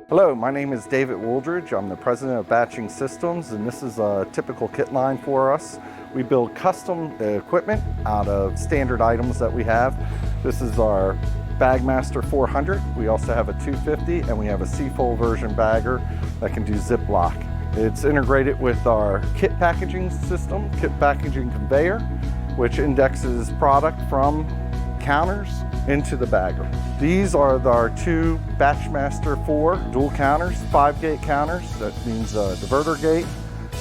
Hello, my name is David Wooldridge. I'm the president of Batching Systems, and this is a typical kit line for us. We build custom equipment out of standard items that we have. This is our Bagmaster 400. We also have a 250, and we have a C-fold version bagger that can do zip-lock. It's integrated with our kit packaging system, kit packaging conveyor, which indexes product from counters into the bagger. These are our two Batchmaster 4 dual counters, 5-gate counters. That means diverter gate,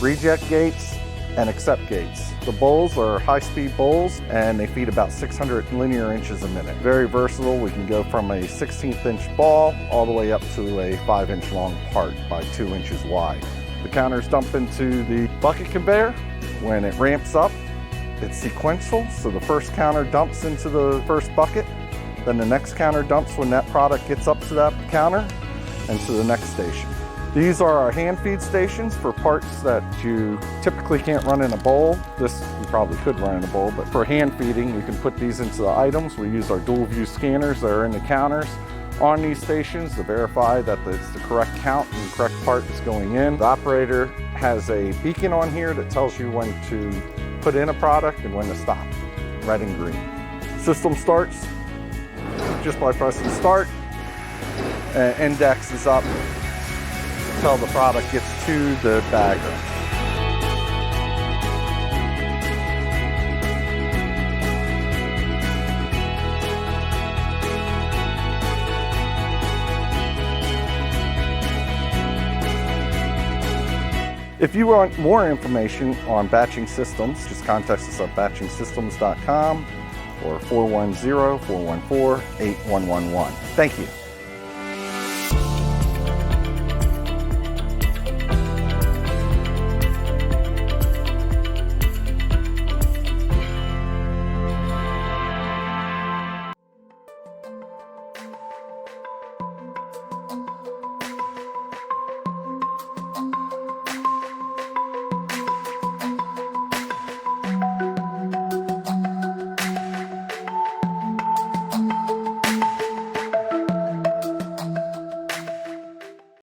reject gates, and accept gates. The bowls are high-speed bowls, and they feed about 600 linear inches a minute. Very versatile. We can go from a 16th-inch ball all the way up to a 5-inch long part by 2 inches wide. The counters dump into the bucket conveyor. When it ramps up, it's sequential, so the first counter dumps into the first bucket, then the next counter dumps when that product gets up to that counter and to the next station. These are our hand feed stations for parts that you typically can't run in a bowl. This you probably could run in a bowl, but for hand feeding, you can put these into the items. We use our dual view scanners that are in the counters on these stations to verify that it's the correct count and the correct part is going in. The operator has a beacon on here that tells you when to put in a product and when to stop, red and green. System starts just by pressing start, and index is up until the product gets to the bagger. If you want more information on batching systems, just contact us at batchingsystems.com or 410-414-8111. Thank you.